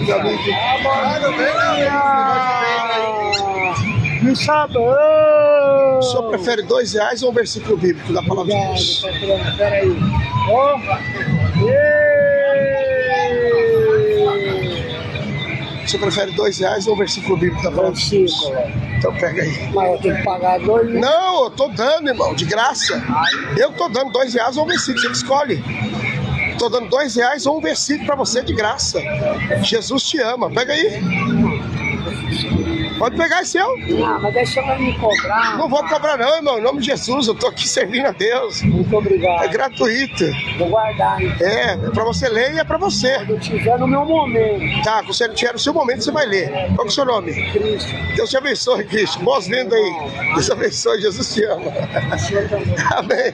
meu amigo. Que sabor! O senhor prefere R$2 ou um versículo bíblico da palavra de Deus? Peraí. Ó. O senhor prefere R$2 ou um versículo bíblico da palavra de Deus? Então pega aí. Mas eu tenho que pagar 2, né? Não, eu tô dando, irmão, de graça. Eu tô dando R$2 ou um versículo, você que escolhe. Tô dando R$2 ou um versículo pra você de graça. Jesus te ama, pega aí. Pode pegar, é seu. Ah, mas deixa ela me cobrar. Não vou cobrar não, irmão, em nome de Jesus, eu tô aqui servindo a Deus. Muito obrigado. É gratuito. Vou guardar, hein? É pra você ler e é pra você. Quando eu tiver no meu momento. Tá, quando você tiver no seu momento, você vai ler. Qual que é o seu nome? Cristo. Deus te abençoe, Cristo. Boas-vindas aí. Deus te abençoe, Jesus te ama. O senhor também. Amém.